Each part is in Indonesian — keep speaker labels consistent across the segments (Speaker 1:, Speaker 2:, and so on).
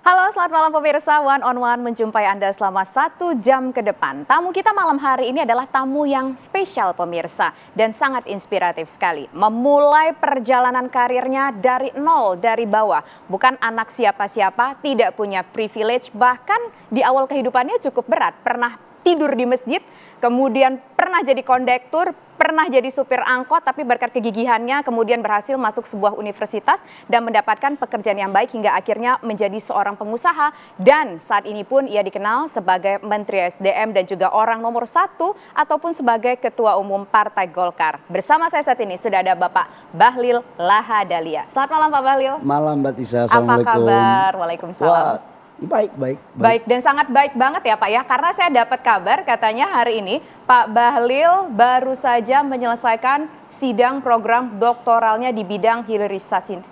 Speaker 1: Halo, selamat malam pemirsa. One on One menjumpai Anda selama 1 jam ke depan. Tamu kita malam hari ini adalah tamu yang spesial pemirsa dan sangat inspiratif sekali. Memulai perjalanan karirnya dari nol, dari bawah. Bukan anak siapa-siapa, tidak punya privilege, bahkan di awal kehidupannya cukup berat. Pernah tidur di masjid, kemudian pernah jadi kondektur, pernah jadi supir angkot, tapi berkat kegigihannya kemudian berhasil masuk sebuah universitas dan mendapatkan pekerjaan yang baik hingga akhirnya menjadi seorang pengusaha. Dan saat ini pun ia dikenal sebagai Menteri SDM dan juga orang nomor 1 ataupun sebagai Ketua Umum Partai Golkar. Bersama saya saat ini sudah ada Bapak Bahlil Lahadalia. Selamat malam Pak Bahlil.
Speaker 2: Malam Mbak Tisa,
Speaker 1: Apa
Speaker 2: Assalamualaikum.
Speaker 1: kabar? Waalaikumsalam.
Speaker 2: Wah, baik.
Speaker 1: Baik dan sangat baik banget ya Pak ya, karena saya dapat kabar katanya hari ini Pak Bahlil baru saja menyelesaikan sidang program doktoralnya di bidang hilirisasi.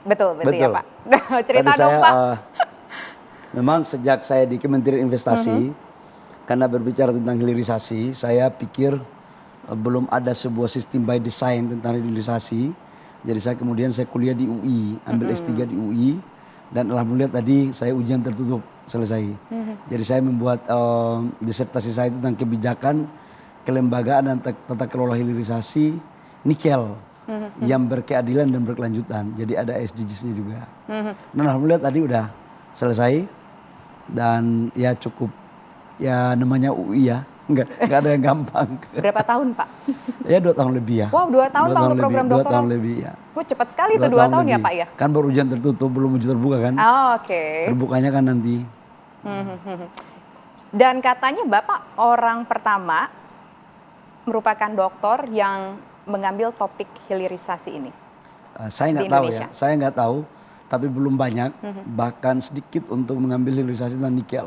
Speaker 1: Betul ya Pak? Cerita
Speaker 2: Tadi
Speaker 1: dong Pak.
Speaker 2: Memang sejak saya di Kementerian Investasi, karena berbicara tentang hilirisasi, saya pikir belum ada sebuah sistem by design tentang hilirisasi. Jadi saya kuliah di UI, ambil S3 di UI. Dan alhamdulillah tadi saya ujian tertutup selesai. Jadi saya membuat disertasi saya tentang kebijakan, kelembagaan dan tata kelola hilirisasi nikel yang berkeadilan dan berkelanjutan. Jadi ada SDGs-nya juga. Dan alhamdulillah tadi udah selesai dan ya cukup, ya namanya UI ya. Enggak ada yang gampang.
Speaker 1: Berapa tahun Pak?
Speaker 2: Ya 2 tahun lebih ya.
Speaker 1: Wow, 2 tahun Pak untuk program doktoral?
Speaker 2: 2 tahun lebih ya.
Speaker 1: Wah, cepat sekali itu 2 tahun ya Pak ya?
Speaker 2: Kan baru ujian tertutup, belum ujian terbuka kan.
Speaker 1: Oh, oke.
Speaker 2: Terbukanya kan nanti.
Speaker 1: Dan katanya Bapak orang pertama merupakan doktor yang mengambil topik hilirisasi ini.
Speaker 2: Saya nggak tahu ya, saya nggak tahu. Tapi belum banyak, bahkan sedikit untuk mengambil hilirisasi tentang nikel.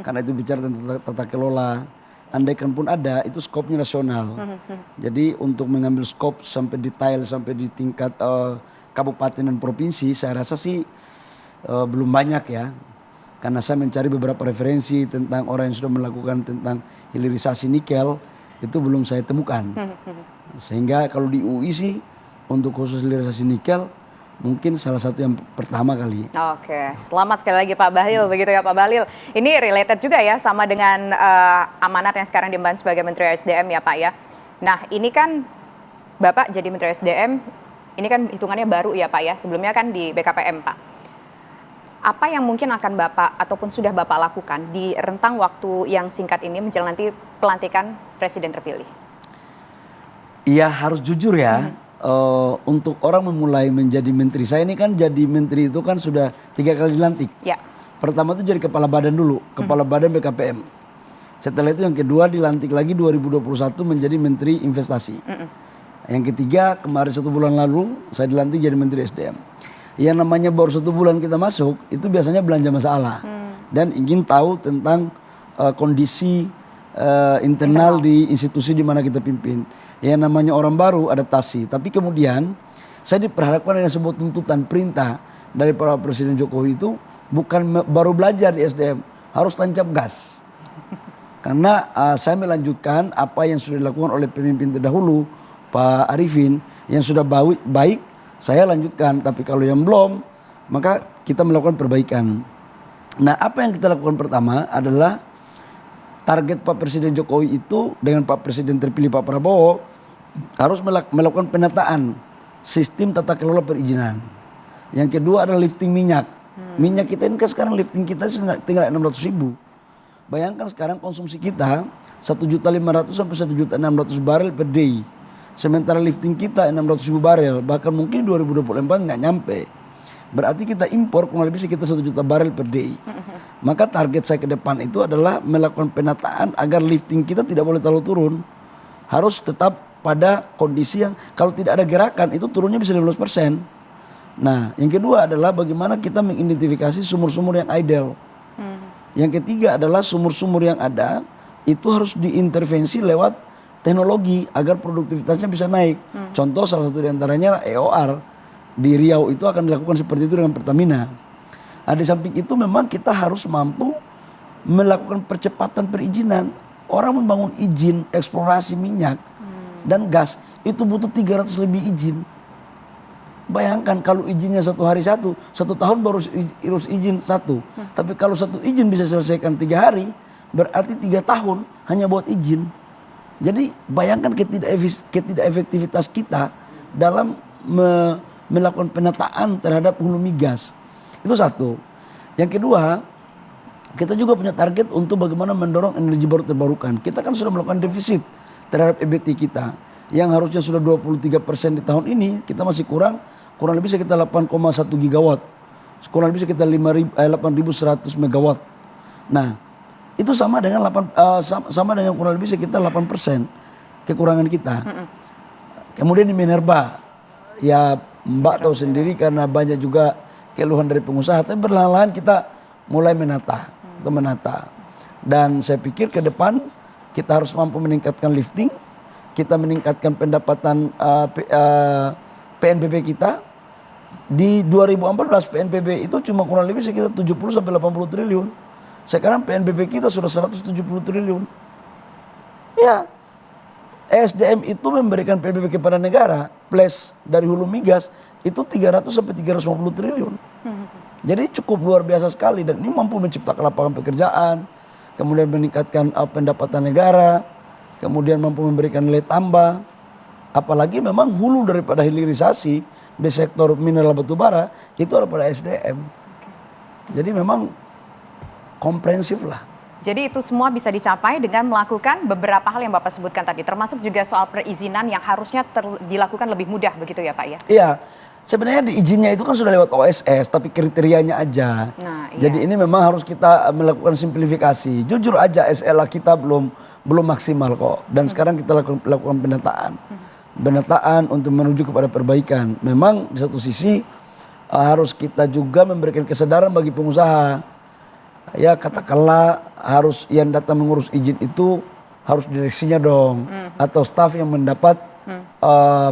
Speaker 2: Karena itu bicara tentang tata kelola. Andaikan pun ada, itu skopnya nasional. Jadi untuk mengambil skop sampai detail, sampai di tingkat kabupaten dan provinsi, saya rasa sih belum banyak ya. Karena saya mencari beberapa referensi tentang orang yang sudah melakukan tentang hilirisasi nikel, itu belum saya temukan. Sehingga kalau di UI sih, untuk khusus hilirisasi nikel, mungkin salah satu yang pertama kali.
Speaker 1: Oke, selamat sekali lagi Pak Bahlil, begitu ya Pak Bahlil. Ini related juga ya sama dengan amanat yang sekarang diemban sebagai Menteri SDM ya Pak ya. Nah ini kan Bapak jadi Menteri SDM, ini kan hitungannya baru ya Pak ya, sebelumnya kan di BKPM Pak. Apa yang mungkin akan Bapak ataupun sudah Bapak lakukan di rentang waktu yang singkat ini menjelang nanti pelantikan Presiden terpilih?
Speaker 2: Iya harus jujur ya. Untuk orang memulai menjadi menteri, saya ini kan jadi menteri itu kan sudah 3 kali dilantik.
Speaker 1: Ya.
Speaker 2: Pertama itu jadi kepala badan dulu, kepala badan BKPM. Setelah itu yang kedua dilantik lagi 2021 menjadi menteri investasi. Yang ketiga kemarin 1 bulan lalu saya dilantik jadi menteri SDM. Yang namanya baru 1 bulan kita masuk itu biasanya belanja masalah dan ingin tahu tentang kondisi internal di institusi di mana kita pimpin. Yang namanya orang baru adaptasi. Tapi kemudian saya diperhadapkan dengan sebuah tuntutan perintah dari para Presiden Jokowi itu bukan baru belajar di SDM, harus tancap gas. Karena saya melanjutkan apa yang sudah dilakukan oleh pemimpin terdahulu, Pak Arifin, yang sudah baik, saya lanjutkan. Tapi kalau yang belum, maka kita melakukan perbaikan. Nah, apa yang kita lakukan pertama adalah target Pak Presiden Jokowi itu dengan Pak Presiden terpilih Pak Prabowo harus melakukan penataan sistem tata kelola perizinan. Yang kedua adalah lifting minyak. Minyak kita ini kan sekarang lifting kita tinggal 600.000. Bayangkan sekarang konsumsi kita 1.500.000 sampai 1.600.000 barel per day. Sementara lifting kita 600.000 barel, bahkan mungkin 2024 nggak nyampe. Berarti kita impor kurang lebih sekitar 1 juta barel per day. Maka target saya ke depan itu adalah melakukan penataan agar lifting kita tidak boleh terlalu turun. Harus tetap pada kondisi yang kalau tidak ada gerakan itu turunnya bisa 15%. Nah yang kedua adalah bagaimana kita mengidentifikasi sumur-sumur yang idle. Yang ketiga adalah sumur-sumur yang ada itu harus diintervensi lewat teknologi agar produktivitasnya bisa naik. Contoh salah satu diantaranya EOR di Riau itu akan dilakukan seperti itu dengan Pertamina. Nah, di samping itu memang kita harus mampu melakukan percepatan perizinan. Orang membangun izin eksplorasi minyak dan gas itu butuh 300 lebih izin. bayangkan kalau izinnya 1 hari 1 tahun baru urus izin 1. Tapi kalau 1 izin bisa selesaikan 3 hari, berarti 3 tahun hanya buat izin. Jadi bayangkan ketidakefektivitas kita dalam melakukan penataan terhadap hulu migas. Itu satu. Yang kedua, kita juga punya target untuk bagaimana mendorong energi baru terbarukan. Kita kan sudah melakukan defisit terhadap EBT kita. Yang harusnya sudah 23% di tahun ini, kita masih kurang lebih sekitar 8,1 gigawatt. Kurang lebih sekitar 8.100 megawatt. Nah, itu sama dengan kurang lebih sekitar 8% kekurangan kita. Kemudian di Minerba, ya Mbak tahu sendiri karena banyak juga keluhan dari pengusaha, tapi perlahan-lahan kita mulai menata. Dan saya pikir ke depan kita harus mampu meningkatkan lifting, kita meningkatkan pendapatan PNBP kita. Di 2014 PNBP itu cuma kurang lebih sekitar 70 sampai 80 triliun. Sekarang PNBP kita sudah 170 triliun. Ya, SDM itu memberikan PNBP kepada negara plus dari hulu migas itu 300 sampai 350 triliun. Jadi cukup luar biasa sekali dan ini mampu menciptakan lapangan pekerjaan, kemudian meningkatkan pendapatan negara, kemudian mampu memberikan nilai tambah. Apalagi memang hulu daripada hilirisasi di sektor mineral batubara itu ada pada SDM. Jadi memang komprehensif lah.
Speaker 1: Jadi itu semua bisa dicapai dengan melakukan beberapa hal yang Bapak sebutkan tadi, termasuk juga soal perizinan yang harusnya dilakukan lebih mudah begitu ya Pak ya?
Speaker 2: Iya, sebenarnya di izinnya itu kan sudah lewat OSS, tapi kriterianya aja.
Speaker 1: Nah, iya.
Speaker 2: Jadi ini memang harus kita melakukan simplifikasi. Jujur aja SLA kita belum maksimal kok. Dan sekarang kita lakukan penataan untuk menuju kepada perbaikan. Memang di satu sisi harus kita juga memberikan kesadaran bagi pengusaha. Ya katakanlah harus yang datang mengurus izin itu harus direksinya dong. Atau staf yang mendapat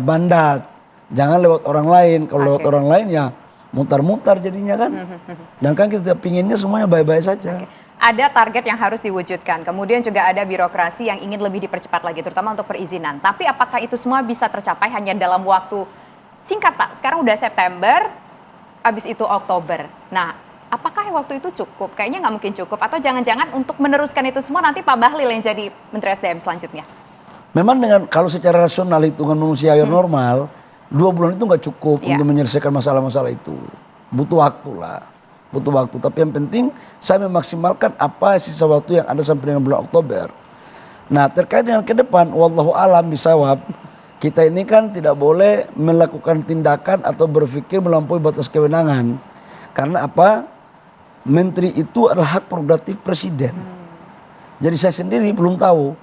Speaker 2: mandat. Jangan lewat orang lain. Kalau lewat orang lain ya mutar-mutar jadinya kan. Dan kan kita pinginnya semuanya baik-baik saja.
Speaker 1: Ada target yang harus diwujudkan, kemudian juga ada birokrasi yang ingin lebih dipercepat lagi, terutama untuk perizinan. Tapi apakah itu semua bisa tercapai hanya dalam waktu singkat Pak? Sekarang udah September, habis itu Oktober. Nah, apakah waktu itu cukup? Kayaknya nggak mungkin cukup. Atau jangan-jangan untuk meneruskan itu semua nanti Pak Bahlil yang jadi Menteri SDM selanjutnya? Memang
Speaker 2: dengan kalau secara rasional hitungan manusia yang normal, 2 bulan itu nggak cukup untuk menyelesaikan masalah-masalah itu. Butuh waktu lah. Butuh waktu, tapi yang penting saya memaksimalkan apa sisa waktu yang ada sampai dengan bulan Oktober. Nah terkait dengan ke depan, wallahu alam bisawab, kita ini kan tidak boleh melakukan tindakan atau berpikir melampaui batas kewenangan. Karena apa? Menteri itu adalah hak prerogatif presiden. Jadi saya sendiri belum tahu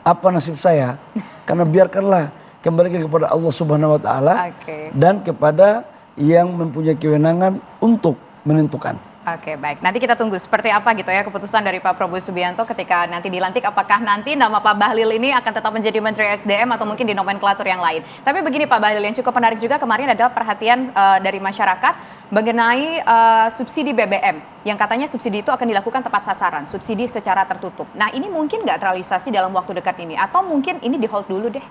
Speaker 2: apa nasib saya. Karena biarkanlah kembali kepada Allah Subhanahu wa taala dan kepada yang mempunyai kewenangan untuk menentukan.
Speaker 1: Oke, baik. Nanti kita tunggu seperti apa gitu ya keputusan dari Pak Prabowo Subianto ketika nanti dilantik. Apakah nanti nama Pak Bahlil ini akan tetap menjadi Menteri SDM atau mungkin di nomenklatur yang lain. Tapi begini Pak Bahlil, yang cukup menarik juga kemarin adalah perhatian dari masyarakat mengenai subsidi BBM. Yang katanya subsidi itu akan dilakukan tepat sasaran, subsidi secara tertutup. Nah ini mungkin nggak terrealisasi dalam waktu dekat ini? Atau mungkin ini di hold dulu deh?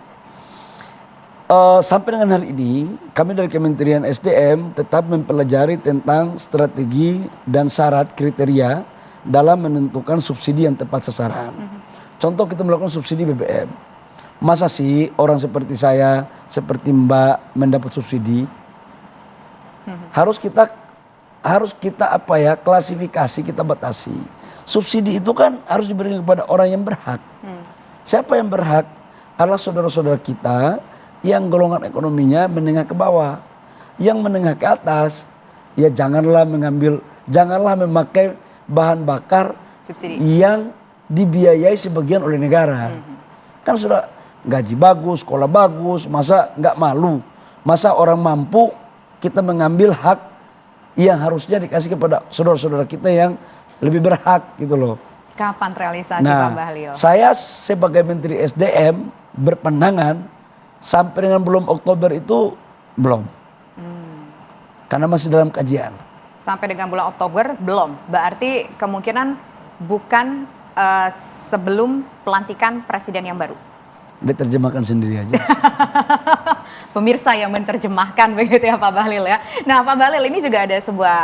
Speaker 2: Sampai dengan hari ini, kami dari Kementerian SDM tetap mempelajari tentang strategi dan syarat kriteria dalam menentukan subsidi yang tepat sasaran. Contoh kita melakukan subsidi BBM. Masa sih orang seperti saya, seperti Mbak mendapat subsidi? Harus kita apa ya, klasifikasi, kita batasi. Subsidi itu kan harus diberikan kepada orang yang berhak. Siapa yang berhak? Adalah saudara-saudara kita yang golongan ekonominya menengah ke bawah. Yang menengah ke atas, ya janganlah memakai bahan bakar subsidi yang dibiayai sebagian oleh negara. Kan sudah gaji bagus, sekolah bagus, masa nggak malu? Masa orang mampu kita mengambil hak yang harusnya dikasih kepada saudara-saudara kita yang lebih berhak gitu loh.
Speaker 1: Kapan realisasi Pak Bahlil?
Speaker 2: Saya sebagai Menteri SDM berpandangan sampai dengan belum Oktober itu belum. Karena masih dalam kajian.
Speaker 1: Sampai dengan bulan Oktober belum. Berarti kemungkinan bukan sebelum pelantikan presiden yang baru.
Speaker 2: Diterjemahkan sendiri aja.
Speaker 1: pemirsa yang menerjemahkan begitu ya Pak Bahlil ya. Nah Pak Bahlil, ini juga ada sebuah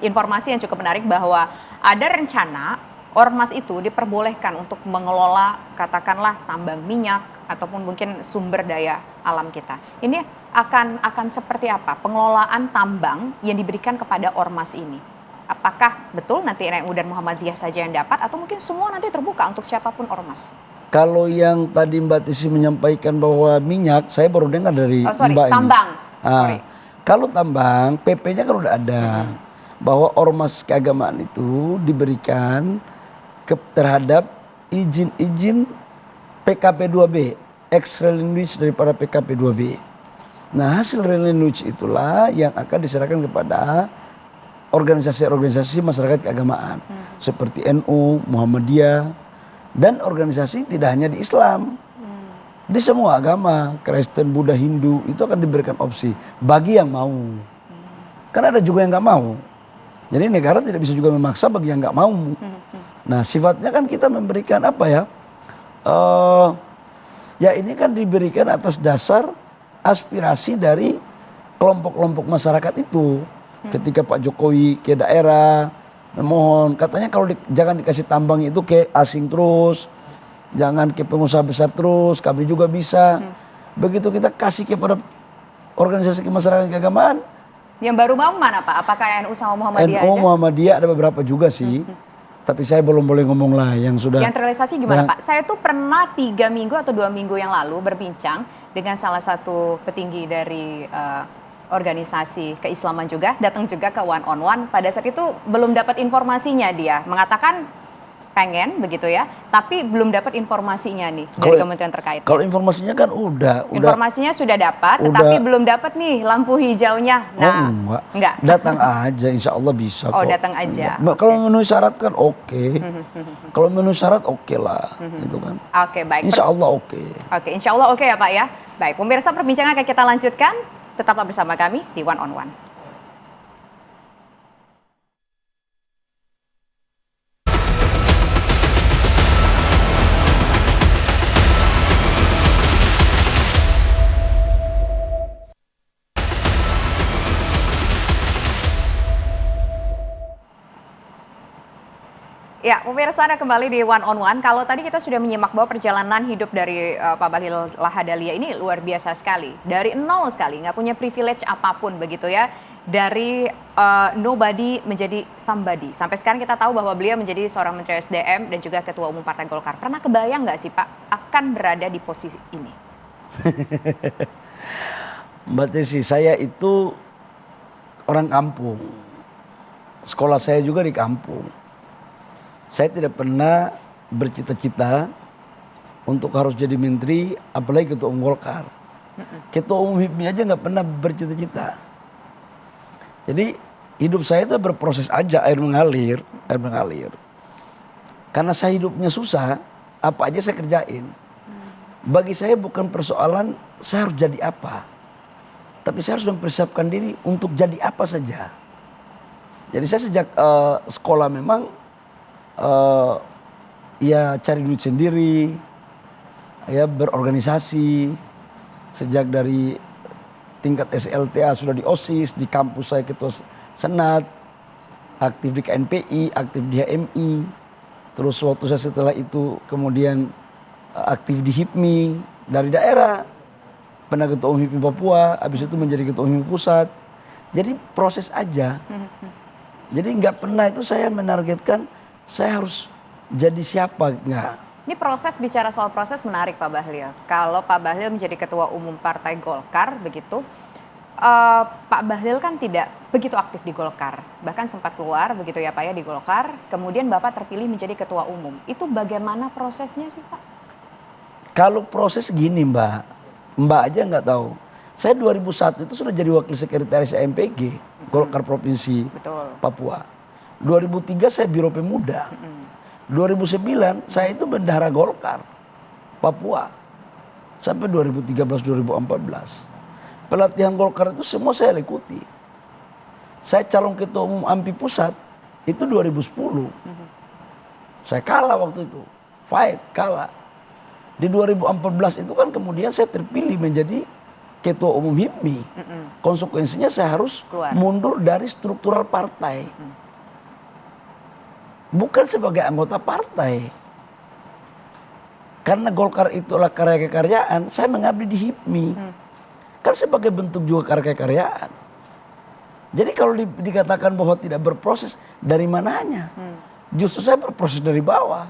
Speaker 1: informasi yang cukup menarik bahwa ada rencana ormas itu diperbolehkan untuk mengelola katakanlah tambang minyak ataupun mungkin sumber daya alam kita. Ini akan seperti apa pengelolaan tambang yang diberikan kepada ormas ini? Apakah betul nanti NU dan Muhammadiyah saja yang dapat atau mungkin semua nanti terbuka untuk siapapun ormas?
Speaker 2: Kalau yang tadi Mbak Tisi menyampaikan bahwa minyak, saya baru dengar dari Mbak ini.
Speaker 1: Tambang.
Speaker 2: Kalau tambang, PP-nya kan udah ada. Bahwa ormas keagamaan itu diberikan terhadap izin-izin PKP 2B, ex-relinquished daripada PKP 2B. Nah hasil relinquished itulah yang akan diserahkan kepada organisasi-organisasi masyarakat keagamaan. Seperti NU, Muhammadiyah, dan organisasi tidak hanya di Islam. Di semua agama, Kristen, Buddha, Hindu, itu akan diberikan opsi bagi yang mau. Karena ada juga yang nggak mau. Jadi negara tidak bisa juga memaksa bagi yang nggak mau. Nah sifatnya kan kita memberikan apa ya? Ya ini kan diberikan atas dasar aspirasi dari kelompok-kelompok masyarakat itu. Ketika Pak Jokowi ke daerah memohon, katanya kalau jangan dikasih tambang itu ke asing terus, jangan ke pengusaha besar terus, kami juga bisa. Begitu kita kasih kepada organisasi kemasyarakatan keagamaan.
Speaker 1: Yang baru mau mana Pak? Apakah NU sama Muhammadiyah
Speaker 2: NU,
Speaker 1: aja?
Speaker 2: Muhammadiyah ada beberapa juga sih. Tapi saya belum boleh ngomong lah yang sudah.
Speaker 1: Yang terrealisasi gimana Pak? Saya tuh pernah 3 minggu atau 2 minggu yang lalu berbincang dengan salah satu petinggi dari organisasi keislaman juga, datang juga ke One on One. Pada saat itu belum dapat informasinya, dia mengatakan pengen begitu ya, tapi belum dapat informasinya nih dari kementerian terkait.
Speaker 2: Kalau informasinya kan udah.
Speaker 1: Informasinya sudah dapat, tetapi belum dapat nih lampu hijaunya. Nah, enggak.
Speaker 2: Datang aja, insya Allah bisa kok.
Speaker 1: Oh, datang aja.
Speaker 2: Kalau memenuhi syarat kan oke. Kalau memenuhi syarat oke lah, gitu kan.
Speaker 1: Oke, baik.
Speaker 2: Insya Allah oke.
Speaker 1: Oke, insya Allah oke ya Pak ya. Baik, pemirsa, perbincangan akan kita lanjutkan. Tetaplah bersama kami di One on One. Ya, pemirsa, Anda kembali di One on One. Kalau tadi kita sudah menyimak bahwa perjalanan hidup dari Pak Bahlil Lahadalia ini luar biasa sekali. Dari nol sekali, nggak punya privilege apapun begitu ya. Dari nobody menjadi somebody. Sampai sekarang kita tahu bahwa beliau menjadi seorang Menteri SDM dan juga Ketua Umum Partai Golkar. Pernah kebayang nggak sih Pak akan berada di posisi ini?
Speaker 2: Mbak Tesi, saya itu orang kampung. Sekolah saya juga di kampung. Saya tidak pernah bercita-cita untuk harus jadi menteri, apalagi ketua umum Golkar. Ketua umum HIPMI aja nggak pernah bercita-cita. Jadi hidup saya itu berproses aja, air mengalir. Karena saya hidupnya susah, apa aja saya kerjain. Bagi saya bukan persoalan saya harus jadi apa, tapi saya harus mempersiapkan diri untuk jadi apa saja. Jadi saya sejak sekolah memang ya cari duit sendiri, ya berorganisasi. Sejak dari tingkat SLTA sudah di OSIS, di kampus saya ketua senat, aktif di KNPI, aktif di HMI. Terus waktu saya setelah itu kemudian aktif di HIPMI dari daerah, pernah ketua umum HIPMI Papua, habis itu menjadi ketua umum pusat. Jadi proses aja. Jadi nggak pernah itu saya menargetkan saya harus jadi siapa, enggak.
Speaker 1: Ini proses, bicara soal proses menarik Pak Bahlil. Kalau Pak Bahlil menjadi Ketua Umum Partai Golkar begitu, Pak Bahlil kan tidak begitu aktif di Golkar. Bahkan sempat keluar begitu ya Pak ya di Golkar, kemudian Bapak terpilih menjadi Ketua Umum. Itu bagaimana prosesnya sih Pak?
Speaker 2: Kalau proses gini Mbak aja nggak tahu. Saya 2001 itu sudah jadi Wakil Sekretaris MPG, Golkar Provinsi Papua. 2003 saya Biro Pemuda. 2009 saya itu bendahara Golkar Papua. Sampai 2013-2014. Pelatihan Golkar itu semua saya ikuti. Saya calon Ketua Umum AMPI Pusat itu 2010. Saya kalah waktu itu. Kalah. Di 2014 itu kan kemudian saya terpilih menjadi ketua umum HIPMI, konsekuensinya saya harus
Speaker 1: Keluar.
Speaker 2: mundur dari struktural partai. Bukan sebagai anggota partai. Karena Golkar itulah karya kekaryaan, saya mengabdi di HIPMI. Kan sebagai bentuk juga karya kekaryaan. Jadi kalau dikatakan bahwa tidak berproses, dari mananya? Justru saya berproses dari bawah.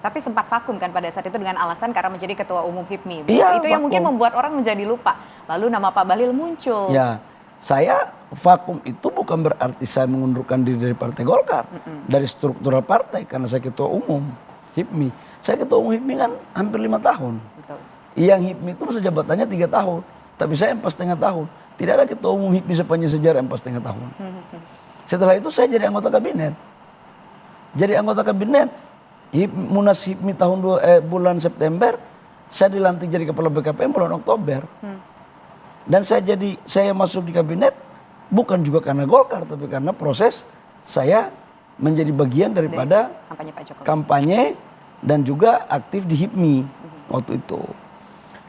Speaker 1: Tapi sempat vakum kan pada saat itu dengan alasan karena menjadi ketua umum HIPMI.
Speaker 2: Iya,
Speaker 1: Itu yang
Speaker 2: vakum.
Speaker 1: mungkin membuat orang menjadi lupa. Lalu nama Pak Bahlil muncul.
Speaker 2: Ya, saya vakum itu bukan berarti saya mengundurkan diri dari Partai Golkar, dari struktural partai, karena saya ketua umum HIPMI. Saya ketua umum HIPMI kan hampir 5 tahun.
Speaker 1: Betul.
Speaker 2: Yang HIPMI itu masa jabatannya 3 tahun, tapi saya 4,5 tahun. Tidak ada ketua umum HIPMI sepanjang sejarah 4,5 tahun. Setelah itu saya jadi anggota kabinet. Jadi anggota kabinet, Munas HIPMI tahun bulan September, saya dilantik jadi kepala BKPM bulan Oktober. Dan saya masuk di kabinet bukan juga karena Golkar, tapi karena proses saya menjadi bagian daripada
Speaker 1: Kampanye Pak Jokowi.
Speaker 2: kampanye dan juga aktif di HIPMI waktu itu.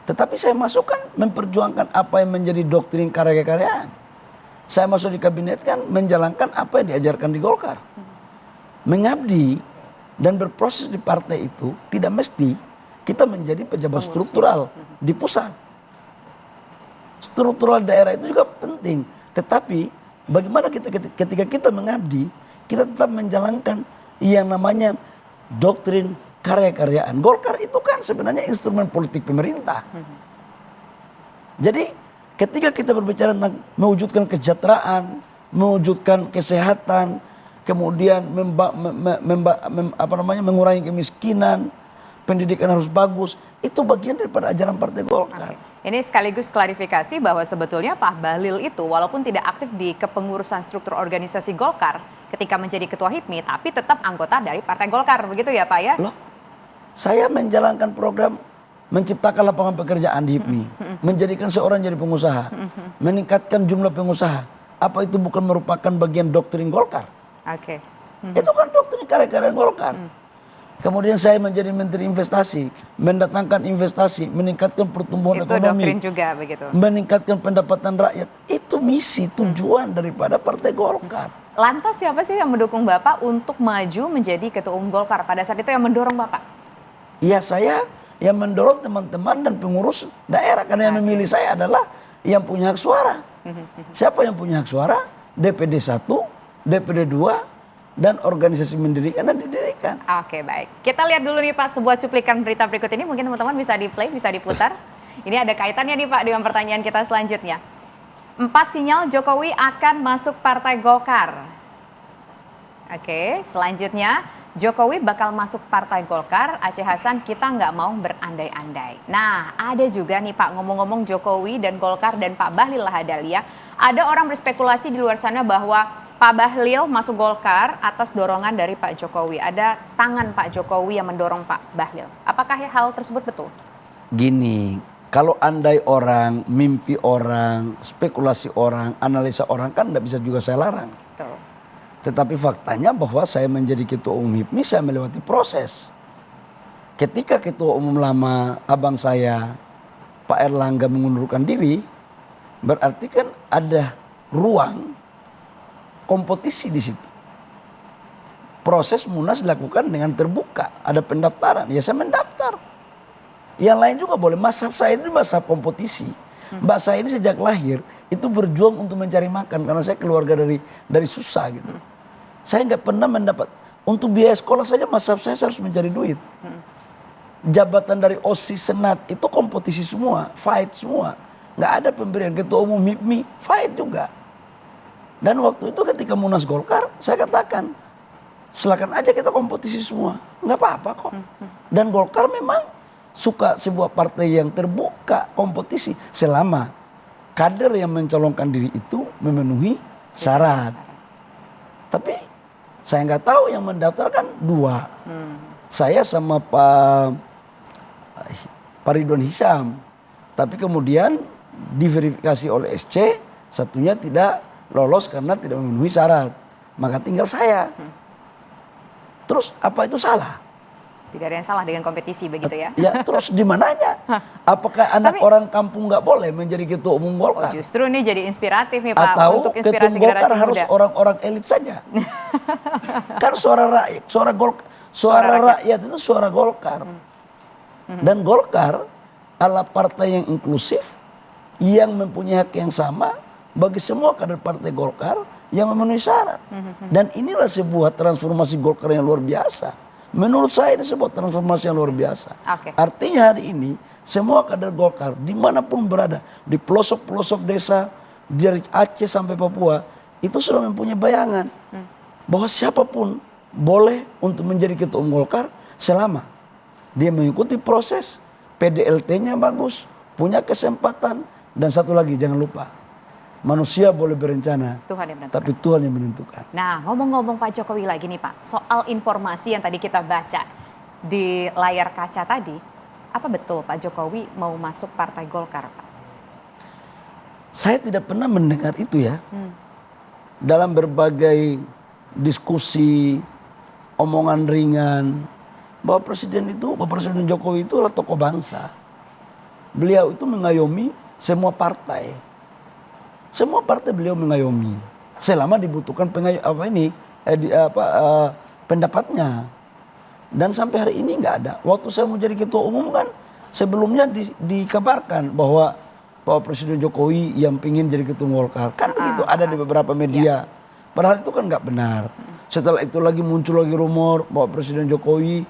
Speaker 2: Tetapi saya masuk kan memperjuangkan apa yang menjadi doktrin karya-karyaan. Saya masuk di kabinet kan menjalankan apa yang diajarkan di Golkar. Mengabdi dan berproses di partai itu tidak mesti kita menjadi pejabat struktural di pusat. Struktural daerah itu juga penting. Tetapi bagaimana ketika kita mengabdi, kita tetap menjalankan yang namanya doktrin karya-karyaan. Golkar itu kan sebenarnya instrumen politik pemerintah. Jadi ketika kita berbicara tentang mewujudkan kesejahteraan, mewujudkan kesehatan, kemudian mengurangi kemiskinan, pendidikan harus bagus, itu bagian daripada ajaran Partai Golkar.
Speaker 1: Ini sekaligus klarifikasi bahwa sebetulnya Pak Bahlil itu walaupun tidak aktif di kepengurusan struktur organisasi Golkar ketika menjadi ketua HIPMI, tapi tetap anggota dari Partai Golkar, begitu ya Pak ya?
Speaker 2: Loh, saya menjalankan program menciptakan lapangan pekerjaan di HIPMI, menjadikan seorang jadi pengusaha, meningkatkan jumlah pengusaha. Apa itu bukan merupakan bagian doktrin Golkar?
Speaker 1: Oke.
Speaker 2: Itu kan doktrin karya-karya Golkar. Kemudian saya menjadi Menteri Investasi, mendatangkan investasi, meningkatkan pertumbuhan
Speaker 1: Itu
Speaker 2: ekonomi,
Speaker 1: doktrin juga begitu.
Speaker 2: meningkatkan pendapatan rakyat. Itu misi, tujuan daripada Partai Golkar.
Speaker 1: Lantas siapa sih yang mendukung Bapak untuk maju menjadi ketua umum Golkar? Pada saat itu yang mendorong Bapak?
Speaker 2: Ya saya yang mendorong teman-teman dan pengurus daerah. Karena yang memilih saya adalah yang punya hak suara. Siapa yang punya hak suara? DPD 1, DPD 2, dan organisasi mendirikan dan didirikan.
Speaker 1: Oke, baik. Kita lihat dulu nih Pak sebuah cuplikan berita berikut ini. Mungkin teman-teman bisa di-play, bisa diputar. Ini ada kaitannya nih Pak dengan pertanyaan kita selanjutnya. 4 sinyal Jokowi akan masuk Partai Golkar. Oke, selanjutnya Jokowi bakal masuk Partai Golkar. Aceh Hasan, kita nggak mau berandai-andai. Nah, ada juga nih Pak, ngomong-ngomong Jokowi dan Golkar dan Pak Bahlil Lahadalia. Ada orang berspekulasi di luar sana bahwa Pak Bahlil masuk Golkar atas dorongan dari Pak Jokowi. Ada tangan Pak Jokowi yang mendorong Pak Bahlil. Apakah hal tersebut betul?
Speaker 2: Gini, kalau andai orang, mimpi orang, spekulasi orang, analisa orang kan tidak bisa juga saya larang.
Speaker 1: Betul.
Speaker 2: Tetapi faktanya bahwa saya menjadi ketua umum HIPMI, saya melewati proses. Ketika ketua umum lama abang saya, Pak Erlangga mengundurkan diri, berarti kan ada ruang kompetisi di situ. Proses Munas dilakukan dengan terbuka, ada pendaftaran, ya saya mendaftar. Yang lain juga boleh. Mazhab saya ini mazhab kompetisi. Mbak saya ini sejak lahir itu berjuang untuk mencari makan karena saya keluarga dari susah gitu. Saya nggak pernah mendapat untuk biaya sekolah saja mazhab saya harus mencari duit. Jabatan dari OSIS Senat itu kompetisi semua, fight semua. Nggak ada pemberian. Ketua umum HIPMI fight juga. Dan waktu itu ketika Munas Golkar, saya katakan, silakan aja kita kompetisi semua. Nggak apa-apa kok. Dan Golkar memang suka sebuah partai yang terbuka kompetisi. Selama kader yang mencalonkan diri itu memenuhi syarat. Tapi saya nggak tahu yang mendaftarkan 2. Saya sama Pak Ridwan Hisyam. Tapi kemudian diverifikasi oleh SC, satunya tidak lolos karena tidak memenuhi syarat. Maka tinggal saya. Terus apa itu salah?
Speaker 1: Tidak ada yang salah dengan kompetisi begitu ya?
Speaker 2: Ya terus di mananya? Apakah anak orang kampung nggak boleh menjadi ketua umum Golkar?
Speaker 1: Justru ini jadi inspiratif nih Pak
Speaker 2: Atau
Speaker 1: untuk
Speaker 2: ketua
Speaker 1: inspirasi
Speaker 2: Golkar
Speaker 1: generasi
Speaker 2: harus
Speaker 1: muda.
Speaker 2: orang-orang elit saja? Kan suara rakyat, suara rakyat itu suara Golkar. Dan Golkar adalah partai yang inklusif, yang mempunyai hak yang sama bagi semua kader partai Golkar yang memenuhi syarat. Dan inilah sebuah transformasi Golkar yang luar biasa. Menurut saya ini sebuah transformasi yang luar biasa. Artinya hari ini semua kader Golkar dimanapun berada, di pelosok-pelosok desa, dari Aceh sampai Papua, itu sudah mempunyai bayangan bahwa siapapun boleh untuk menjadi ketua umum Golkar selama dia mengikuti proses, PDLT-nya bagus, punya kesempatan, dan satu lagi jangan lupa, manusia boleh berencana,
Speaker 1: Tuhan yang menentukan.
Speaker 2: tapi Tuhan yang menentukan.
Speaker 1: Nah, ngomong-ngomong Pak Jokowi lagi nih Pak, soal informasi yang tadi kita baca di layar kaca tadi, apa betul Pak Jokowi mau masuk Partai Golkar, Pak?
Speaker 2: Saya tidak pernah mendengar itu ya. Dalam berbagai diskusi, omongan ringan, bahwa Bapak Presiden Jokowi itu adalah tokoh bangsa. Beliau itu mengayomi semua partai. Semua partai beliau mengayomi selama dibutuhkan pendapatnya. Dan sampai hari ini nggak ada. Waktu saya mau jadi ketua umum kan sebelumnya dikabarkan bahwa Presiden Jokowi yang pingin jadi ketua umum Golkar kan begitu ada di beberapa media. Padahal itu kan nggak benar. Setelah itu lagi muncul lagi rumor bahwa Presiden Jokowi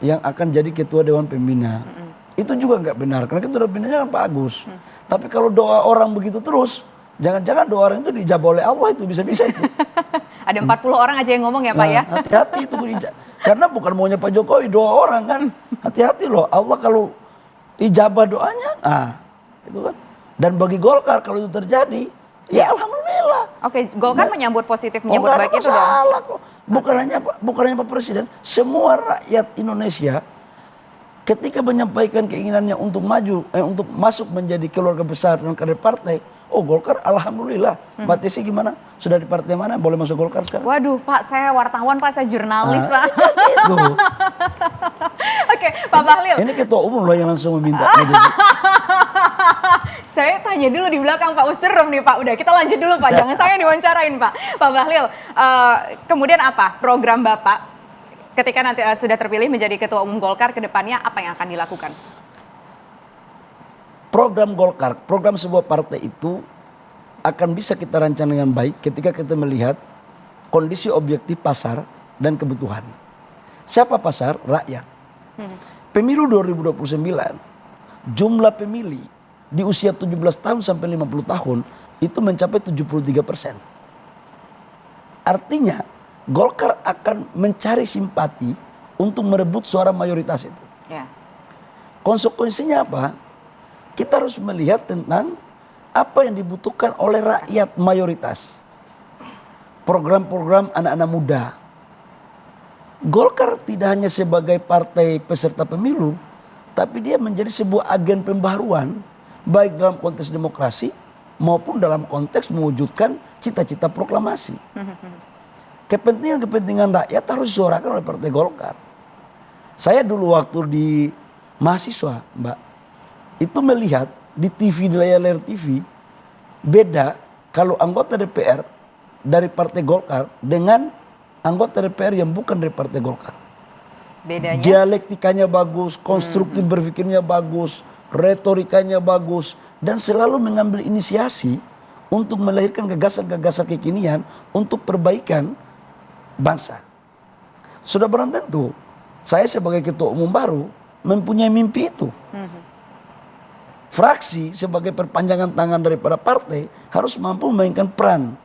Speaker 2: yang akan jadi ketua Dewan Pembina. Itu juga nggak benar karena ketua Dewan Pembinanya kan Pak Agus. Tapi kalau doa orang begitu terus, jangan-jangan doa orang itu dijawab oleh Allah, itu bisa-bisa itu.
Speaker 1: Ada 40 orang aja yang ngomong ya Pak ya?
Speaker 2: Hati-hati itu. Karena bukan maunya Pak Jokowi, doa orang kan. Hati-hati loh, Allah kalau ijabah doanya, itu kan. Dan bagi Golkar kalau itu terjadi, ya alhamdulillah.
Speaker 1: Oke, Golkar menyambut positif, menyambut baik itu
Speaker 2: dong. Bukan hanya Pak Presiden, semua rakyat Indonesia ketika menyampaikan keinginannya untuk maju, untuk masuk menjadi keluarga besar dan kader partai, Golkar alhamdulillah. Mbak Tesi gimana? Sudah di partai mana? Boleh masuk Golkar sekarang?
Speaker 1: Waduh Pak, saya wartawan Pak, saya jurnalis Pak.
Speaker 2: Itu.
Speaker 1: Oke, Pak Bahlil.
Speaker 2: Ini ketua umum loh yang langsung meminta.
Speaker 1: Saya tanya dulu di belakang Pak, serem nih Pak. Udah kita lanjut dulu Pak, jangan saya diwawancarain Pak. Pak Bahlil, kemudian apa program Bapak ketika nanti sudah terpilih menjadi ketua umum Golkar, ke depannya apa yang akan dilakukan?
Speaker 2: Program Golkar, program sebuah partai itu akan bisa kita rancang dengan baik ketika kita melihat kondisi objektif pasar dan kebutuhan. Siapa pasar? Rakyat. Pemilu 2029, jumlah pemilih di usia 17 tahun sampai 50 tahun itu mencapai 73%. Artinya Golkar akan mencari simpati untuk merebut suara mayoritas itu. Konsekuensinya apa? Kita harus melihat tentang apa yang dibutuhkan oleh rakyat mayoritas. Program-program anak-anak muda. Golkar tidak hanya sebagai partai peserta pemilu, tapi dia menjadi sebuah agen pembaharuan, baik dalam konteks demokrasi maupun dalam konteks mewujudkan cita-cita proklamasi. Kepentingan-kepentingan rakyat harus disuarakan oleh Partai Golkar. Saya dulu waktu di mahasiswa, Mbak, itu melihat di TV, di layar TV, beda kalau anggota DPR dari Partai Golkar dengan anggota DPR yang bukan dari Partai Golkar.
Speaker 1: Bedanya?
Speaker 2: Dialektikanya bagus, konstruktif berpikirnya bagus, retorikanya bagus, dan selalu mengambil inisiasi untuk melahirkan gagasan-gagasan kekinian untuk perbaikan bangsa. Sudah barang tentu, saya sebagai ketua umum baru mempunyai mimpi itu. Fraksi sebagai perpanjangan tangan daripada partai harus mampu memainkan peran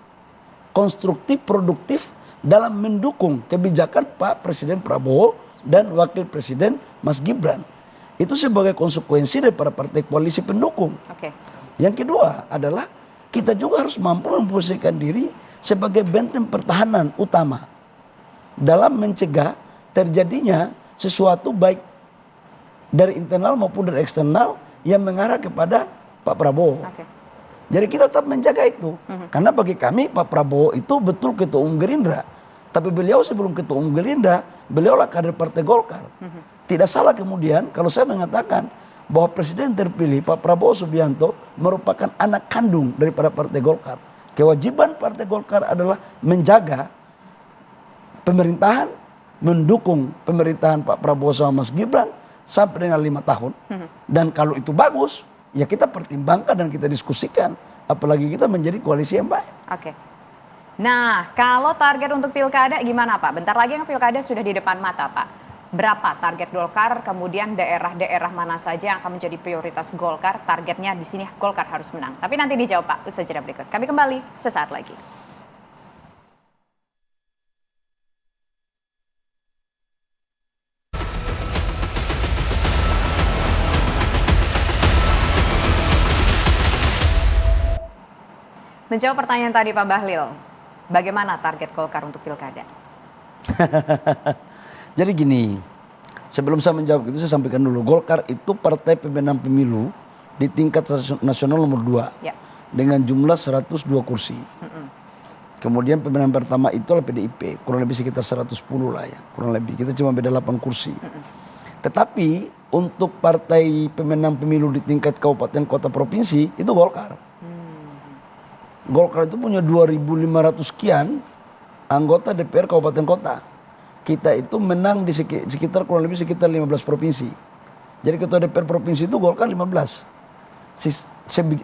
Speaker 2: konstruktif, produktif dalam mendukung kebijakan Pak Presiden Prabowo dan Wakil Presiden Mas Gibran. Itu sebagai konsekuensi daripada partai koalisi pendukung. Yang kedua adalah kita juga harus mampu memposisikan diri sebagai benteng pertahanan utama dalam mencegah terjadinya sesuatu baik dari internal maupun dari eksternal yang mengarah kepada Pak Prabowo. Jadi kita tetap menjaga itu. Karena bagi kami Pak Prabowo itu betul ketua umum Gerindra. Tapi beliau sebelum ketua umum Gerindra, beliaulah kader Partai Golkar. tidak salah kemudian kalau saya mengatakan bahwa presiden terpilih Pak Prabowo Subianto merupakan anak kandung daripada Partai Golkar. Kewajiban Partai Golkar adalah menjaga pemerintahan, mendukung pemerintahan Pak Prabowo sama Mas Gibran sampai dengan 5 tahun. Dan kalau itu bagus, ya kita pertimbangkan dan kita diskusikan. Apalagi kita menjadi koalisi yang baik.
Speaker 1: Oke. Nah, kalau target untuk pilkada gimana Pak? Bentar lagi yang pilkada sudah di depan mata Pak. Berapa target Golkar, kemudian daerah-daerah mana saja yang akan menjadi prioritas Golkar, targetnya di sini Golkar harus menang. Tapi nanti dijawab Pak, usaha jeda berikut. Kami kembali sesaat lagi. Menjawab pertanyaan tadi Pak Bahlil, bagaimana target Golkar untuk pilkada?
Speaker 2: Jadi gini, sebelum saya menjawab itu saya sampaikan dulu, Golkar itu partai pemenang pemilu di tingkat nasional nomor 2
Speaker 1: Ya.
Speaker 2: dengan jumlah 102 kursi. Kemudian pemenang pertama itu adalah PDIP, kurang lebih sekitar 110 lah ya, kurang lebih. Kita cuma beda 8 kursi. Tetapi untuk partai pemenang pemilu di tingkat kabupaten, kota, provinsi itu Golkar. Golkar itu punya 2.500 sekian anggota DPR kabupaten kota. Kita itu menang di sekitar kurang lebih sekitar 15 provinsi. Jadi ketua DPR provinsi itu Golkar 15.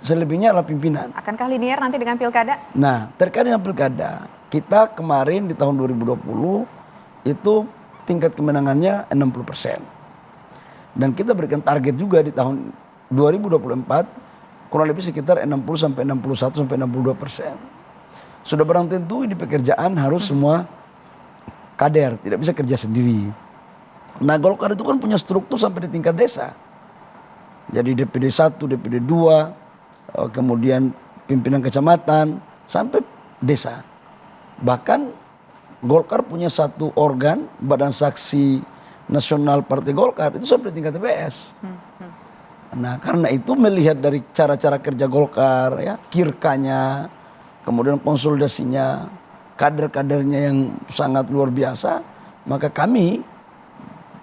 Speaker 2: Selebihnya adalah pimpinan.
Speaker 1: Akankah linear nanti dengan pilkada?
Speaker 2: Nah, terkait dengan pilkada, kita kemarin di tahun 2020 itu tingkat kemenangannya 60%. Dan kita berikan target juga di tahun 2024 kurang lebih sekitar 60 sampai 61 sampai 62%. Sudah barang tentu ini pekerjaan harus semua kader, tidak bisa kerja sendiri. Nah, Golkar itu kan punya struktur sampai di tingkat desa. Jadi DPD 1, DPD 2, kemudian pimpinan kecamatan sampai desa. Bahkan Golkar punya satu organ, Badan Saksi Nasional Partai Golkar itu sampai di tingkat TPS. Nah, karena itu melihat dari cara-cara kerja Golkar, ya, kirkanya, kemudian konsolidasinya, kader-kadernya yang sangat luar biasa, maka kami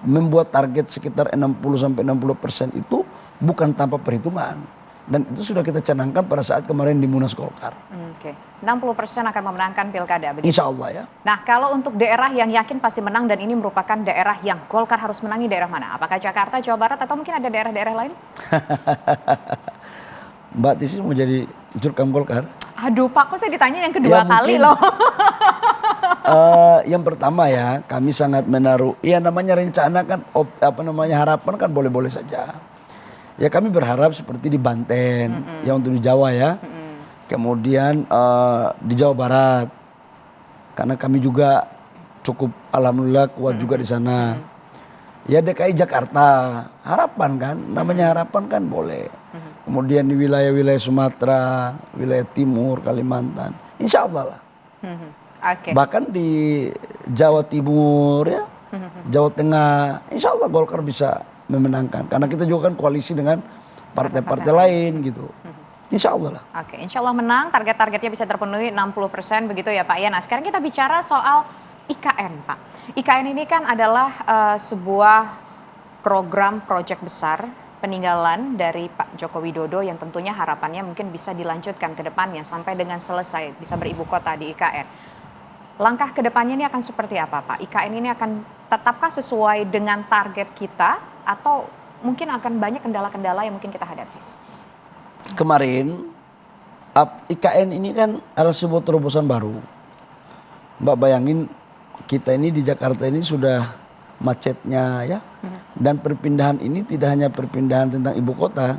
Speaker 2: membuat target sekitar 60-60% itu bukan tanpa perhitungan. Dan itu sudah kita canangkan pada saat kemarin di Munas Golkar.
Speaker 1: Oke, 60% akan memenangkan pilkada, begitu?
Speaker 2: Insya Allah ya.
Speaker 1: Nah, kalau untuk daerah yang yakin pasti menang dan ini merupakan daerah yang Golkar harus menangi, daerah mana? Apakah Jakarta, Jawa Barat, atau mungkin ada daerah-daerah lain?
Speaker 2: Mbak Tisi mau jadi jurkam Golkar?
Speaker 1: Aduh Pak, kok saya ditanya yang kedua kali loh.
Speaker 2: Yang pertama ya, kami sangat menaruh, ya namanya rencana kan, harapan kan boleh-boleh saja. Ya kami berharap seperti di Banten, ya untuk di Jawa ya. Kemudian di Jawa Barat, karena kami juga cukup alhamdulillah kuat juga di sana. Ya DKI Jakarta, harapan kan, namanya harapan kan boleh. Kemudian di wilayah-wilayah Sumatera, wilayah Timur, Kalimantan, insya Allah lah.
Speaker 1: Okay.
Speaker 2: Bahkan di Jawa Timur ya, Jawa Tengah, insya Allah Golkar bisa memenangkan. Karena kita juga kan koalisi dengan partai-partai lain gitu. Insya Allah lah.
Speaker 1: Oke, insya Allah menang, target-targetnya bisa terpenuhi 60% begitu ya Pak ya. Nah sekarang kita bicara soal IKN Pak. IKN ini kan adalah sebuah program proyek besar peninggalan dari Pak Joko Widodo yang tentunya harapannya mungkin bisa dilanjutkan ke depannya sampai dengan selesai bisa beribu kota di IKN. Langkah ke depannya ini akan seperti apa Pak? IKN ini akan tetapkah sesuai dengan target kita atau mungkin akan banyak kendala-kendala yang mungkin kita hadapi?
Speaker 2: Kemarin IKN ini kan adalah sebuah terobosan baru. Mbak bayangin kita ini di Jakarta ini sudah macetnya ya. Dan perpindahan ini tidak hanya perpindahan tentang ibu kota,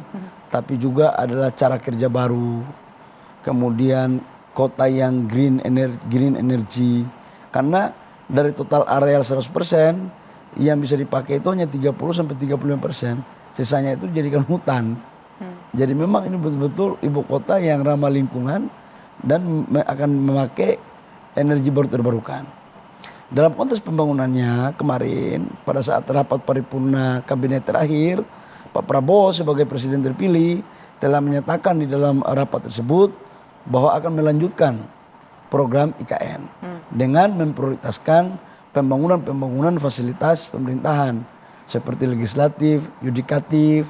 Speaker 2: tapi juga adalah cara kerja baru. Kemudian kota yang green energy. Karena dari total areal 100% yang bisa dipakai itu hanya 30-35%. Sisanya itu dijadikan hutan. Jadi memang ini betul-betul ibu kota yang ramah lingkungan dan akan memakai energi baru terbarukan. Dalam konteks pembangunannya kemarin pada saat rapat paripurna kabinet terakhir, Pak Prabowo sebagai presiden terpilih telah menyatakan di dalam rapat tersebut bahwa akan melanjutkan program IKN dengan memprioritaskan pembangunan fasilitas pemerintahan seperti legislatif, yudikatif.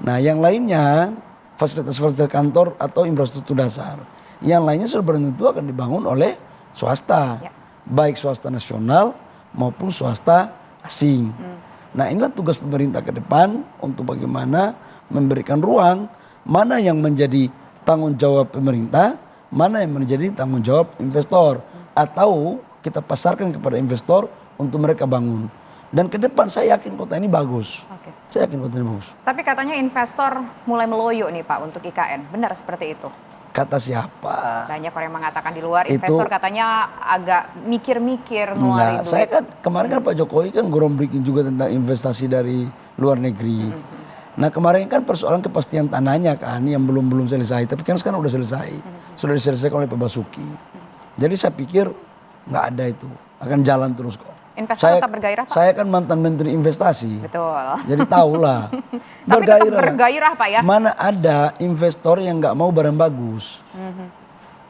Speaker 2: Nah yang lainnya fasilitas-fasilitas kantor atau infrastruktur dasar. Yang lainnya sudah tentu akan dibangun oleh swasta, baik swasta nasional maupun swasta asing. Nah inilah tugas pemerintah ke depan untuk bagaimana memberikan ruang mana yang menjadi tanggung jawab pemerintah, mana yang menjadi tanggung jawab investor, atau kita pasarkan kepada investor untuk mereka bangun. Dan ke depan saya yakin kota ini bagus. Saya yakin kota ini bagus.
Speaker 1: Tapi katanya investor mulai meloyo nih Pak untuk IKN, benar seperti itu?
Speaker 2: Kata siapa?
Speaker 1: Banyak orang yang mengatakan di luar investor katanya agak mikir-mikir ngeluarin duit.
Speaker 2: Saya kan kemarin kan Pak Jokowi kan groundbreaking juga tentang investasi dari luar negeri. Nah kemarin kan persoalan kepastian tanahnya kan yang belum selesai, tapi kan sekarang udah selesai, sudah diselesaikan oleh Pak Basuki. Jadi saya pikir nggak ada itu, akan jalan terus kok.
Speaker 1: Investor tetap bergairah Pak?
Speaker 2: Saya kan mantan Menteri Investasi.
Speaker 1: Betul.
Speaker 2: Jadi tahulah.
Speaker 1: Tapi tetap bergairah Pak ya?
Speaker 2: Mana ada investor yang nggak mau barang bagus.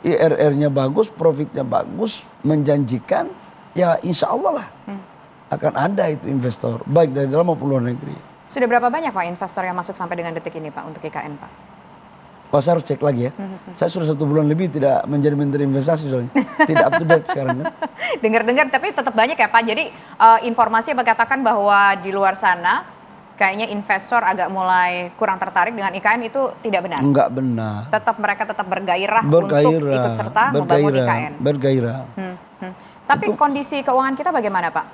Speaker 2: IRR-nya bagus, profitnya bagus, menjanjikan, ya insya Allah lah akan ada itu investor, baik dari dalam maupun luar negeri.
Speaker 1: Sudah berapa banyak Pak investor yang masuk sampai dengan detik ini Pak untuk IKN Pak?
Speaker 2: Oh, saya harus cek lagi ya. Saya sudah 1 bulan lebih tidak menjadi menteri investasi soalnya. Tidak up to date sekarang kan.
Speaker 1: Dengar-dengar tapi tetap banyak ya Pak. Jadi informasi mengatakan bahwa di luar sana kayaknya investor agak mulai kurang tertarik dengan IKN, itu tidak benar?
Speaker 2: Enggak benar.
Speaker 1: Mereka tetap bergairah untuk ikut serta membangun IKN.
Speaker 2: Bergairah.
Speaker 1: Tapi kondisi keuangan kita bagaimana Pak?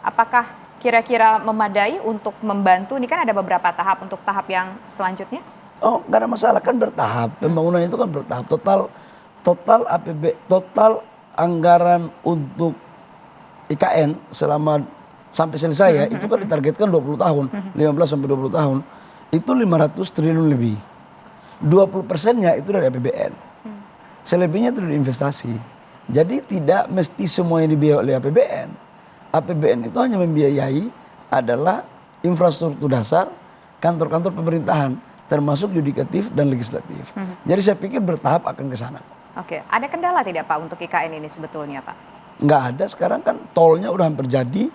Speaker 1: Apakah kira-kira memadai untuk membantu? Ini kan ada beberapa tahap untuk tahap yang selanjutnya.
Speaker 2: Oh, nggak ada masalah, kan bertahap. Pembangunan itu kan bertahap. Total anggaran untuk IKN selama sampai selesai ya, itu kan ditargetkan 20 tahun, 15 sampai 20 tahun. Itu 500 triliun lebih. 20%-nya itu dari APBN. Selebihnya itu dari investasi. Jadi tidak mesti semuanya dibiayai oleh APBN. APBN itu hanya membiayai adalah infrastruktur dasar, kantor-kantor pemerintahan, termasuk yudikatif dan legislatif. Jadi saya pikir bertahap akan ke sana.
Speaker 1: Oke, ada kendala tidak Pak untuk IKN ini sebetulnya Pak?
Speaker 2: Nggak ada, sekarang kan tolnya udah hampir jadi,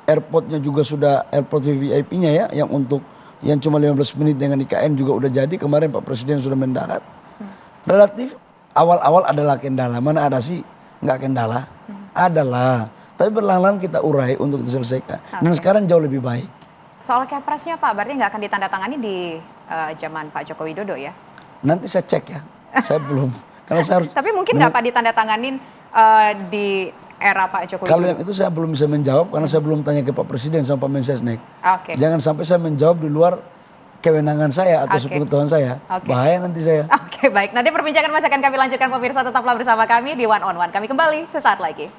Speaker 2: airportnya juga sudah, airport VIP-nya ya, yang cuma 15 menit dengan IKN juga udah jadi, kemarin Pak Presiden sudah mendarat. Relatif awal-awal adalah kendala, mana ada sih nggak kendala? Adalah, tapi berlahan-lahan kita urai untuk diselesaikan. Dan sekarang jauh lebih baik.
Speaker 1: Soal Kepresnya Pak, berarti nggak akan ditandatangani di zaman Pak Joko Widodo ya?
Speaker 2: Nanti saya cek ya, saya belum. Karena saya harus.
Speaker 1: Tapi mungkin nggak Pak ditandatanganin di era Pak Joko Widodo?
Speaker 2: Kalau yang itu saya belum bisa menjawab karena saya belum tanya ke Pak Presiden sama Pak Mensesnek. Jangan sampai saya menjawab di luar kewenangan saya atau sepengetahuan saya. Bahaya nanti saya.
Speaker 1: Oke, baik. Nanti perbincangan masih akan kami lanjutkan pemirsa, tetaplah bersama kami di One on One. Kami kembali sesaat lagi.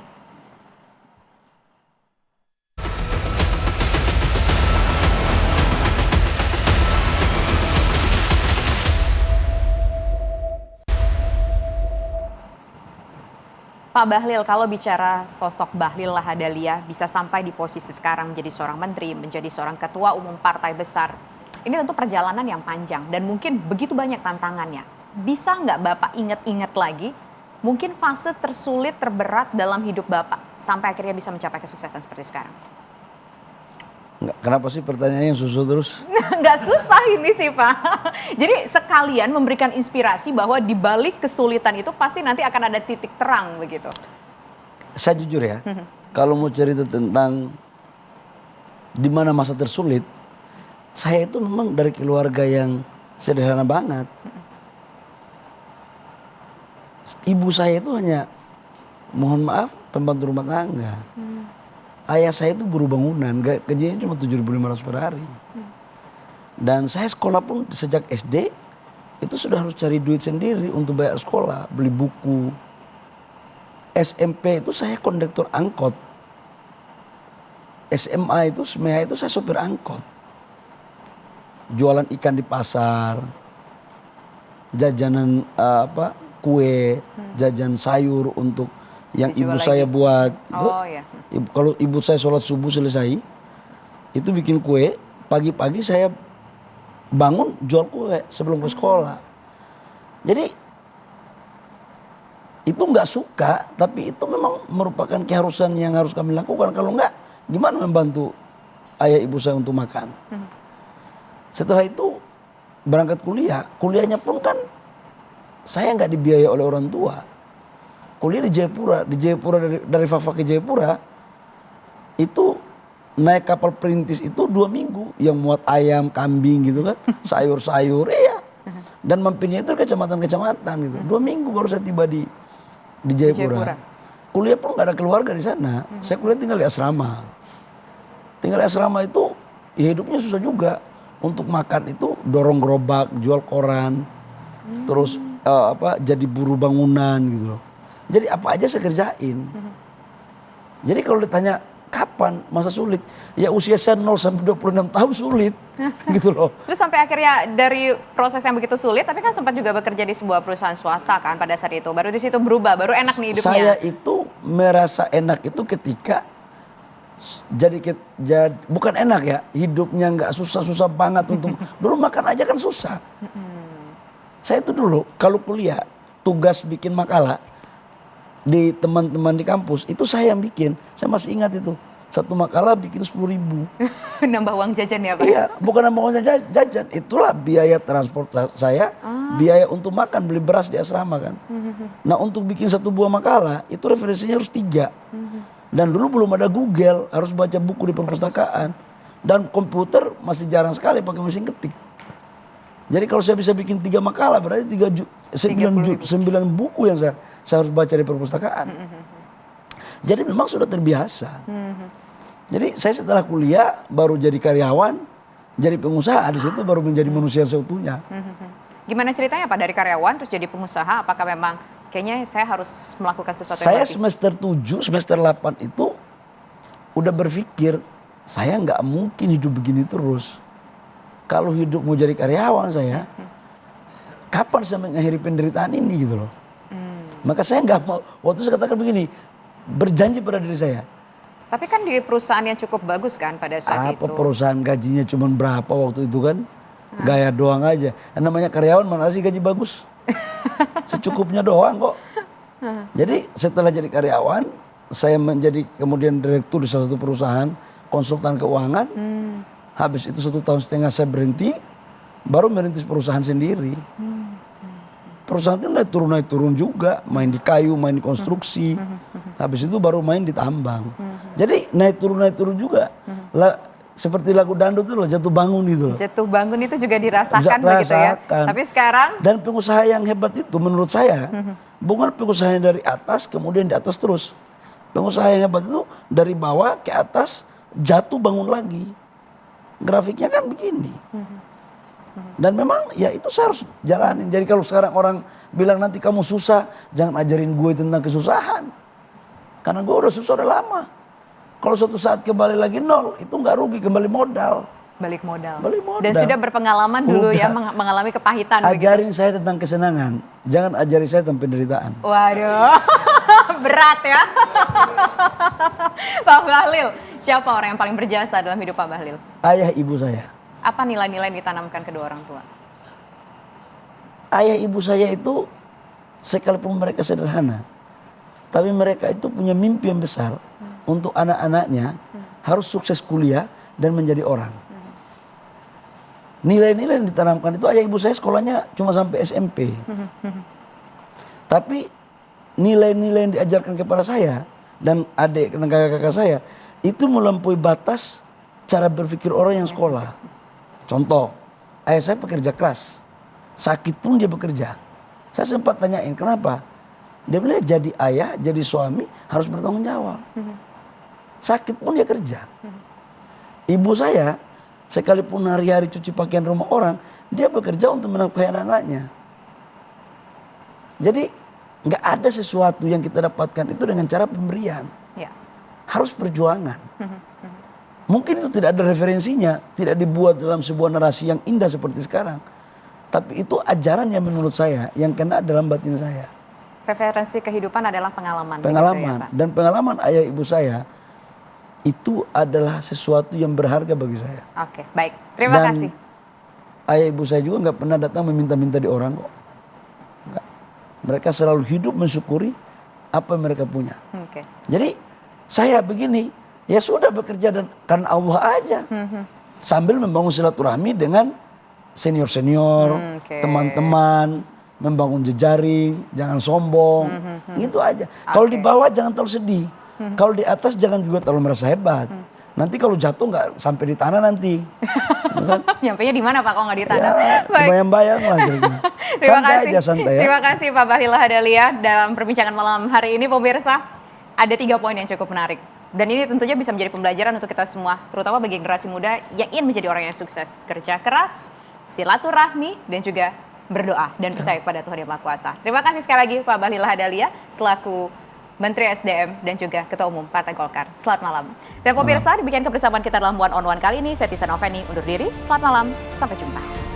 Speaker 1: Pak Bahlil, kalau bicara sosok Bahlil Lahadalia bisa sampai di posisi sekarang menjadi seorang menteri, menjadi seorang ketua umum partai besar. Ini tentu perjalanan yang panjang dan mungkin begitu banyak tantangannya. Bisa nggak Bapak ingat-ingat lagi mungkin fase tersulit, terberat dalam hidup Bapak sampai akhirnya bisa mencapai kesuksesan seperti sekarang?
Speaker 2: Kenapa sih pertanyaannya yang susah terus?
Speaker 1: Nggak susah ini sih Pak. Jadi sekalian memberikan inspirasi bahwa di balik kesulitan itu pasti nanti akan ada titik terang begitu.
Speaker 2: Saya jujur ya, kalau mau cerita tentang di mana masa tersulit, saya itu memang dari keluarga yang sederhana banget. Ibu saya itu hanya, mohon maaf, pembantu rumah tangga. Ayah saya itu buruh bangunan, gajinya cuma 7.500 per hari. Dan saya sekolah pun sejak SD, itu sudah harus cari duit sendiri untuk bayar sekolah, beli buku. SMP itu saya kondektur angkot. SMA itu, SMEA itu saya sopir angkot. Jualan ikan di pasar, jajanan kue, jajan sayur untuk yang ibu saya buat. Kalau ibu saya sholat subuh selesai, itu bikin kue, pagi-pagi saya bangun jual kue sebelum ke sekolah. Jadi itu nggak suka, tapi itu memang merupakan keharusan yang harus kami lakukan. Kalau nggak, gimana membantu ayah ibu saya untuk makan. Setelah itu berangkat kuliah, kuliahnya pun kan saya nggak dibiayai oleh orang tua. Kuliah di Jayapura dari Fafak ke Jayapura itu naik kapal perintis itu 2 minggu yang muat ayam, kambing gitu kan, sayur-sayur, iya. Dan mampirnya itu kecamatan-kecamatan gitu. 2 minggu baru saya tiba di Jayapura. Kuliah pun nggak ada keluarga di sana. Saya kuliah tinggal di asrama. Tinggal di asrama itu ya hidupnya susah juga. Untuk makan itu dorong gerobak, jual koran, terus jadi buruh bangunan gitu loh. Jadi apa aja saya kerjain. Jadi kalau ditanya kapan masa sulit, ya usia saya 0 sampai 26 tahun sulit gitu loh.
Speaker 1: Terus sampai akhirnya dari proses yang begitu sulit, tapi kan sempat juga bekerja di sebuah perusahaan swasta kan pada saat itu. Baru di situ berubah, baru enak nih hidupnya.
Speaker 2: Saya itu merasa enak itu ketika bukan enak ya, hidupnya nggak susah-susah banget untuk dulu makan aja kan susah. Saya itu dulu kalau kuliah tugas bikin makalah di teman-teman di kampus itu saya yang bikin. Saya masih ingat itu satu makalah bikin 10.000.
Speaker 1: Nambah uang jajan ya Pak?
Speaker 2: Iya, bukan nambah uang jajan, itulah biaya transport saya, biaya untuk makan beli beras di asrama kan. Nah untuk bikin satu buah makalah itu referensinya harus 3. Dan dulu belum ada Google, harus baca buku di perpustakaan. Dan komputer masih jarang sekali pakai mesin ketik. Jadi kalau saya bisa bikin 3 makalah berarti 9 buku yang saya harus baca di perpustakaan. Jadi memang sudah terbiasa. Jadi saya setelah kuliah baru jadi karyawan, jadi pengusaha, di situ baru menjadi manusia seutuhnya.
Speaker 1: Gimana ceritanya Pak dari karyawan terus jadi pengusaha? Apakah memang kayaknya saya harus melakukan sesuatu yang
Speaker 2: Saya
Speaker 1: lebih?
Speaker 2: semester 7, semester 8 itu udah berpikir saya nggak mungkin hidup begini terus. Kalau hidup mau jadi karyawan saya, kapan saya mengakhiri penderitaan ini gitu loh. Maka saya nggak mau, waktu saya katakan begini, berjanji pada diri saya.
Speaker 1: Tapi kan di perusahaan yang cukup bagus kan pada saat itu.
Speaker 2: Apa perusahaan gajinya cuma berapa waktu itu kan? Gaya doang aja. Yang namanya karyawan mana sih gaji bagus? Secukupnya doang kok. Jadi setelah jadi karyawan, saya menjadi kemudian direktur di salah satu perusahaan konsultan keuangan. Habis itu 1,5 tahun saya berhenti, baru merintis perusahaan sendiri. Perusahaan itu naik turun juga, main di kayu, main di konstruksi. Habis itu baru main di tambang. Jadi naik turun juga. Seperti lagu dangdut itu loh, jatuh bangun gitu loh.
Speaker 1: Jatuh bangun itu juga dirasakan begitu ya. Tapi sekarang
Speaker 2: dan pengusaha yang hebat itu menurut saya bukan pengusaha yang dari atas kemudian di atas terus. Pengusaha yang hebat itu dari bawah ke atas jatuh bangun lagi. Grafiknya kan begini. Dan memang ya itu saya harus jalanin. Jadi kalau sekarang orang bilang nanti kamu susah, jangan ajarin gue tentang kesusahan. Karena gue udah susah udah lama. Kalau suatu saat kembali lagi 0, itu nggak rugi, kembali modal.
Speaker 1: Balik modal.
Speaker 2: Dan
Speaker 1: sudah berpengalaman dulu ya mengalami kepahitan.
Speaker 2: Ajarin saya tentang kesenangan, jangan ajari saya tentang penderitaan.
Speaker 1: Waduh, berat ya. Pak Bahlil, siapa orang yang paling berjasa dalam hidup Pak Bahlil?
Speaker 2: Ayah ibu saya.
Speaker 1: Apa nilai-nilai yang ditanamkan kedua orang tua?
Speaker 2: Ayah ibu saya itu sekalipun mereka sederhana, tapi mereka itu punya mimpi yang besar untuk anak-anaknya harus sukses kuliah dan menjadi orang. Nilai-nilai yang ditanamkan itu ayah ibu saya sekolahnya cuma sampai SMP. Tapi nilai-nilai yang diajarkan kepada saya dan adik dan kakak-kakak saya itu melampaui batas cara berpikir orang yang sekolah. Contoh, ayah saya pekerja keras, sakit pun dia bekerja. Saya sempat tanyain kenapa? Dia bilang jadi ayah, jadi suami harus bertanggung jawab. Sakit pun dia kerja. Ibu saya sekalipun hari-hari cuci pakaian rumah orang, dia bekerja untuk menafkahi anak-anaknya. Jadi nggak ada sesuatu yang kita dapatkan itu dengan cara pemberian.
Speaker 1: Ya.
Speaker 2: Harus perjuangan. Mungkin itu tidak ada referensinya, tidak dibuat dalam sebuah narasi yang indah seperti sekarang. Tapi itu ajaran yang menurut saya, yang kena dalam batin saya.
Speaker 1: Referensi kehidupan adalah pengalaman.
Speaker 2: Pengalaman.
Speaker 1: Begitu ya, Pak?
Speaker 2: Dan pengalaman ayah ibu saya, itu adalah sesuatu yang berharga bagi saya.
Speaker 1: Oke, baik. Terima kasih.
Speaker 2: Ayah ibu saya juga nggak pernah datang meminta-minta di orang kok. Enggak. Mereka selalu hidup mensyukuri apa yang mereka punya.
Speaker 1: Oke.
Speaker 2: Jadi saya begini, Ya sudah bekerja dan karena Allah aja. Sambil membangun silaturahmi dengan senior-senior,
Speaker 1: Oke.
Speaker 2: teman-teman, membangun jejaring, jangan sombong, itu aja. Kalau di bawah jangan terlalu sedih, kalau di atas jangan juga terlalu merasa hebat. Nanti kalau jatuh nggak sampai di tanah nanti.
Speaker 1: Nyampainya di mana Pak kalau nggak di tanah?
Speaker 2: Ya, bayang-bayang lah kira-kira. Santai aja, santai ya.
Speaker 1: Terima kasih Pak Bahlil Lahadalia dalam perbincangan malam hari ini. Pemirsa, ada 3 poin yang cukup menarik. Dan ini tentunya bisa menjadi pembelajaran untuk kita semua, terutama bagi generasi muda yang ingin menjadi orang yang sukses. Kerja keras, silaturahmi, dan juga berdoa dan percaya kepada Tuhan Yang Maha Kuasa. Terima kasih sekali lagi Pak Bahlil Lahadalia selaku Menteri SDM dan juga Ketua Umum Partai Golkar. Selamat malam. Dan pemirsa, demikian kebersamaan kita dalam One on One kali ini. Saya Tisa Noveni undur diri. Selamat malam, sampai jumpa.